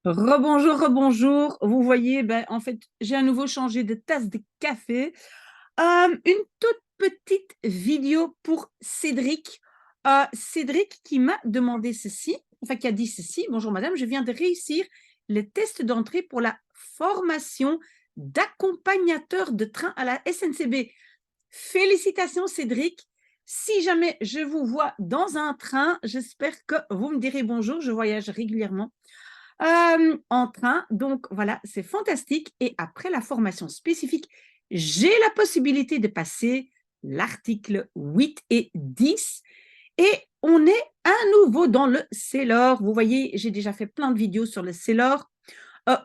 Rebonjour, rebonjour. Vous voyez, ben, en fait, j'ai à nouveau changé de tasse de café. Une toute petite vidéo pour Cédric. Cédric qui m'a demandé ceci, enfin qui a dit ceci. Bonjour madame, je viens de réussir le test d'entrée pour la formation d'accompagnateur de train à la SNCB. Félicitations Cédric. Si jamais je vous vois dans un train, j'espère que vous me direz bonjour. Je voyage régulièrement en train. Donc voilà, c'est fantastique. Et après la formation spécifique, j'ai la possibilité de passer l'article 8 et 10. Et on est à nouveau dans le Sailor. Vous voyez, j'ai déjà fait plein de vidéos sur le Sailor.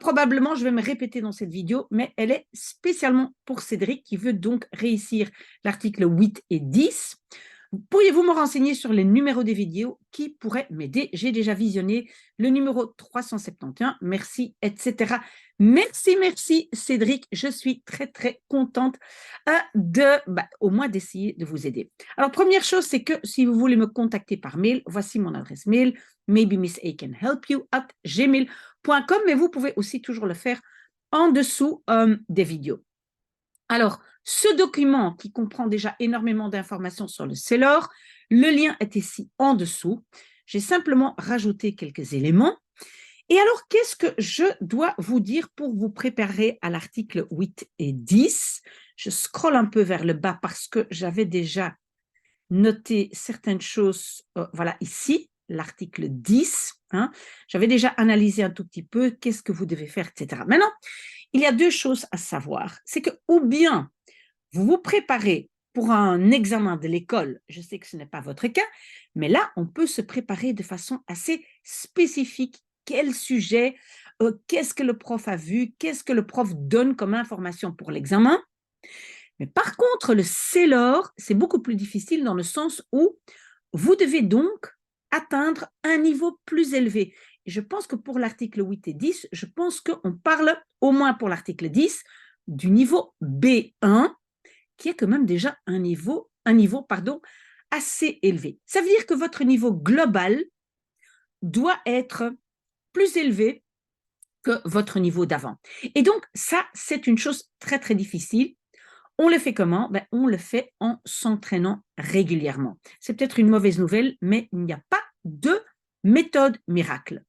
Probablement, je vais me répéter dans cette vidéo, mais elle est spécialement pour Cédric qui veut donc réussir l'article 8 et 10. Pourriez-vous me renseigner sur les numéros des vidéos qui pourraient m'aider? J'ai déjà visionné le numéro 371. Merci, etc. Merci, merci, Cédric. Je suis très, très contente au moins d'essayer de vous aider. Alors, première chose, c'est que si vous voulez me contacter par mail, voici mon adresse mail, maybe miss A can help you@gmail.com, mais vous pouvez aussi toujours le faire en dessous des vidéos. Alors, ce document qui comprend déjà énormément d'informations sur le Sailor, le lien est ici en dessous. J'ai simplement rajouté quelques éléments. Et alors, qu'est-ce que je dois vous dire pour vous préparer à l'article 8 et 10? Je scrolle un peu vers le bas parce que j'avais déjà noté certaines choses, voilà ici, l'article 10. Hein. J'avais déjà analysé un tout petit peu qu'est-ce que vous devez faire, etc. Maintenant, il y a deux choses à savoir. C'est que ou bien vous vous préparez pour un examen de l'école, je sais que ce n'est pas votre cas, mais là, on peut se préparer de façon assez spécifique. Quel sujet, qu'est-ce que le prof a vu, qu'est-ce que le prof donne comme information pour l'examen. Mais par contre, le CELOR, c'est beaucoup plus difficile dans le sens où vous devez donc atteindre un niveau plus élevé. Et je pense que pour l'article 8 et 10, je pense qu'on parle, au moins pour l'article 10, du niveau B1, qui est quand même déjà un niveau assez élevé. Ça veut dire que votre niveau global doit être plus élevé que votre niveau d'avant. Et donc, ça, c'est une chose très, très difficile. On le fait comment? On le fait en s'entraînant régulièrement. C'est peut-être une mauvaise nouvelle, mais il n'y a pas de méthode miracle.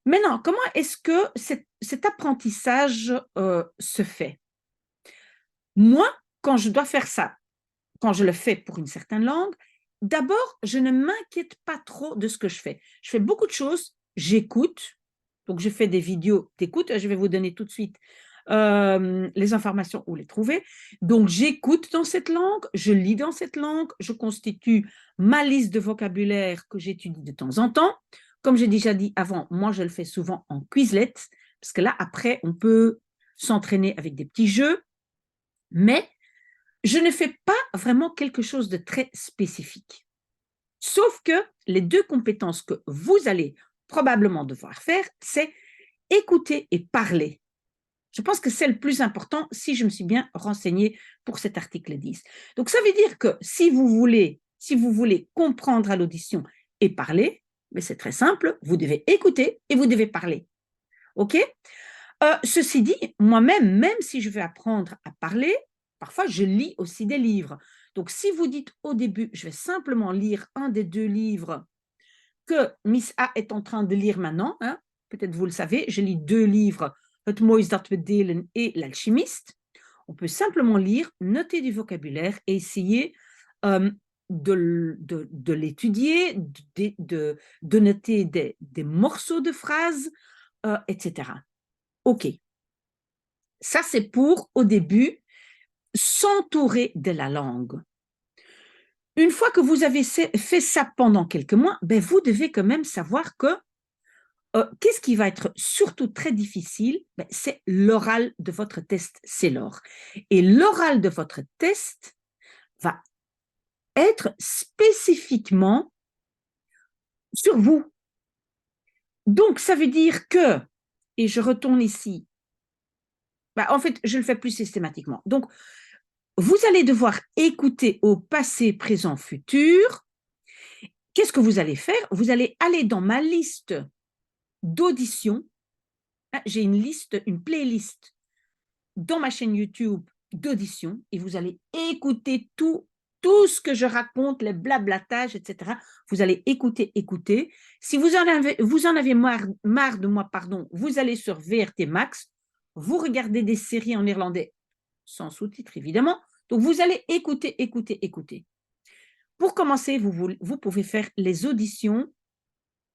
Maintenant, comment est-ce que cet apprentissage se fait? Moi, quand je dois faire ça, quand je le fais pour une certaine langue, d'abord, je ne m'inquiète pas trop de ce que je fais. Je fais beaucoup de choses, j'écoute, donc je fais des vidéos d'écoute, je vais vous donner tout de suite les informations où les trouver. Donc j'écoute dans cette langue, je lis dans cette langue, je constitue ma liste de vocabulaire que j'étudie de temps en temps. Comme j'ai déjà dit avant, moi je le fais souvent en Quizlet, parce que là après on peut s'entraîner avec des petits jeux, mais je ne fais pas vraiment quelque chose de très spécifique. Sauf que les deux compétences que vous allez probablement devoir faire, c'est écouter et parler. Je pense que c'est le plus important si je me suis bien renseignée pour cet article 10. Donc, ça veut dire que si vous voulez comprendre à l'audition et parler, mais c'est très simple, vous devez écouter et vous devez parler. OK? Ceci dit, moi-même, même si je veux apprendre à parler, parfois je lis aussi des livres. Donc, si vous dites au début, je vais simplement lire un des deux livres que Miss A est en train de lire maintenant, hein, peut-être vous le savez, je lis deux livres, Het moois dat we delen et L'alchimiste. On peut simplement lire, noter du vocabulaire et essayer de l'étudier, de noter des morceaux de phrases, etc. OK. Ça, c'est pour, au début, s'entourer de la langue. Une fois que vous avez fait ça pendant quelques mois, vous devez quand même savoir que qu'est-ce qui va être surtout très difficile? C'est l'oral de votre test CELOR. Et l'oral de votre test va être spécifiquement sur vous. Donc, ça veut dire que, et je retourne ici, en fait, je le fais plus systématiquement. Donc, vous allez devoir écouter au passé, présent, futur. Qu'est-ce que vous allez faire? Vous allez aller dans ma liste d'audition J'ai une liste, une playlist dans ma chaîne YouTube d'audition et vous allez écouter tout ce que je raconte, les blablatages, etc. Vous allez écouter. Si vous en avez marre de moi, pardon, vous allez sur VRT Max, vous regardez des séries en néerlandais, sans sous-titres évidemment. Donc vous allez écouter. Pour commencer, vous pouvez faire les auditions,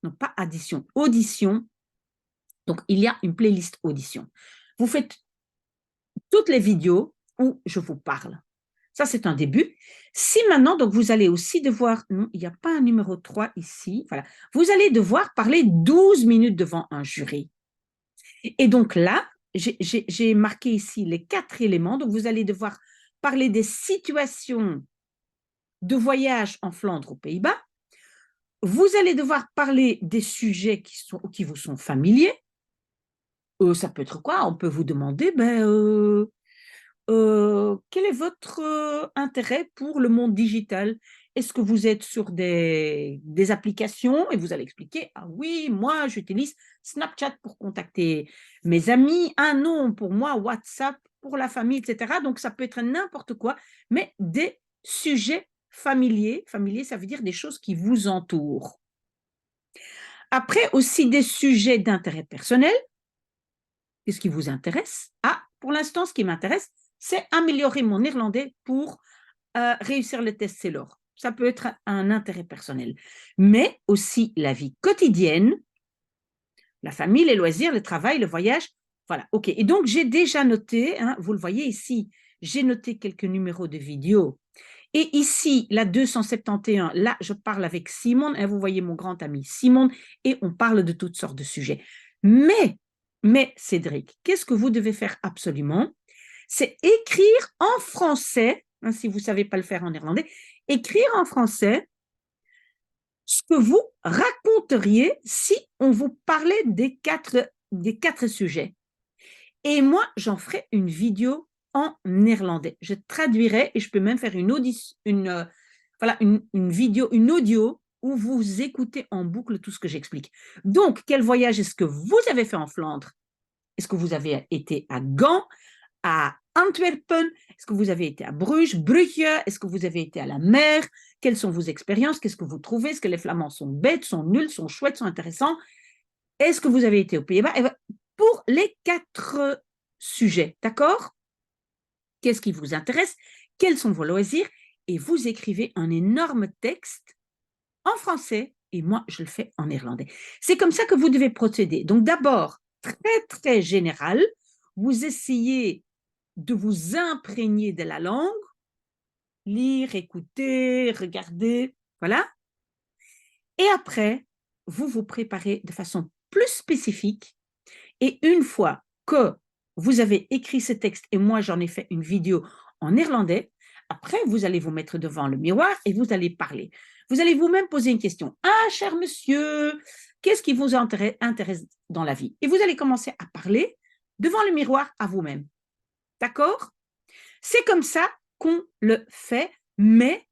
non pas addition, audition. Donc il y a une playlist audition. Vous faites toutes les vidéos où je vous parle. Ça, c'est un début. Si maintenant, donc vous allez aussi devoir, non, il n'y a pas un numéro 3 ici, voilà, vous allez devoir parler 12 minutes devant un jury. Et donc là, j'ai marqué ici les 4 éléments. Donc vous allez devoir parler des situations de voyage en Flandre, aux Pays-Bas. Vous allez devoir parler des sujets qui vous sont familiers. Ça peut être quoi? On peut vous demander, quel est votre intérêt pour le monde digital? Est-ce que vous êtes sur des applications et vous allez expliquer, ah oui, moi j'utilise Snapchat pour contacter mes amis, ah non, pour moi WhatsApp pour la famille, etc. Donc ça peut être n'importe quoi, mais des sujets familiers. Familier, ça veut dire des choses qui vous entourent. Après, aussi des sujets d'intérêt personnel. Qu'est-ce qui vous intéresse? Ah, pour l'instant, ce qui m'intéresse, c'est améliorer mon néerlandais pour réussir le test CELOR. Ça peut être un intérêt personnel. Mais aussi la vie quotidienne, la famille, les loisirs, le travail, le voyage. Voilà, OK. Et donc, j'ai déjà noté, hein, vous le voyez ici, j'ai noté quelques numéros de vidéos. Et ici, la 271, là, je parle avec Simon, hein, vous voyez mon grand ami Simon, et on parle de toutes sortes de sujets. Mais Cédric, qu'est-ce que vous devez faire absolument? C'est écrire en français, hein, si vous ne savez pas le faire en néerlandais, écrire en français ce que vous raconteriez si on vous parlait des quatre sujets. Et moi, j'en ferai une vidéo en néerlandais. Je traduirai et je peux même faire une vidéo, une audio où vous écoutez en boucle tout ce que j'explique. Donc, quel voyage est-ce que vous avez fait en Flandre? Est-ce que vous avez été à Gand, à Antwerpen? Est-ce que vous avez été à Bruges, Brugge? Est-ce que vous avez été à la mer? Quelles sont vos expériences? Qu'est-ce que vous trouvez? Est-ce que les Flamands sont bêtes, sont nuls, sont chouettes, sont intéressants? Est-ce que vous avez été aux Pays-Bas? Pour les 4 sujets, d'accord? Qu'est-ce qui vous intéresse? Quels sont vos loisirs? Et vous écrivez un énorme texte en français et moi, je le fais en néerlandais. C'est comme ça que vous devez procéder. Donc d'abord, très, très général, vous essayez de vous imprégner de la langue, lire, écouter, regarder, voilà. Et après, vous vous préparez de façon plus spécifique. Et une fois que vous avez écrit ce texte et moi, j'en ai fait une vidéo en néerlandais, après, vous allez vous mettre devant le miroir et vous allez parler. Vous allez vous-même poser une question. Ah, cher monsieur, qu'est-ce qui vous intéresse dans la vie? Et vous allez commencer à parler devant le miroir à vous-même. D'accord? C'est comme ça qu'on le fait, mais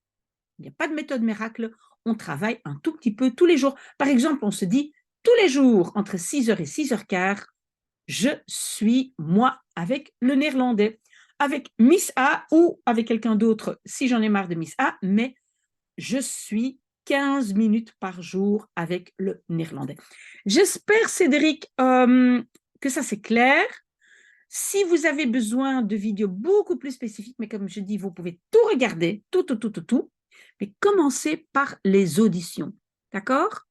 il n'y a pas de méthode miracle. On travaille un tout petit peu tous les jours. Par exemple, on se dit tous les jours, entre 6h et 6h15, je suis moi avec le néerlandais, avec Miss A ou avec quelqu'un d'autre si j'en ai marre de Miss A, mais je suis 15 minutes par jour avec le néerlandais. J'espère, Cédric, que ça c'est clair. Si vous avez besoin de vidéos beaucoup plus spécifiques, mais comme je dis, vous pouvez tout regarder, tout. Mais commencez par les auditions, d'accord?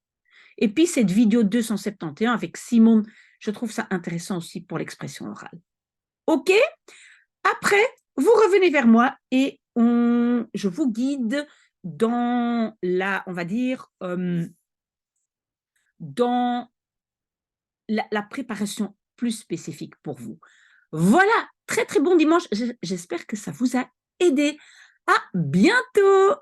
Et puis cette vidéo 271 avec Simon, je trouve ça intéressant aussi pour l'expression orale. OK? Après, vous revenez vers moi et je vous guide dans on va dire, dans la préparation plus spécifique pour vous. Voilà, très très bon dimanche. J'espère que ça vous a aidé. À bientôt!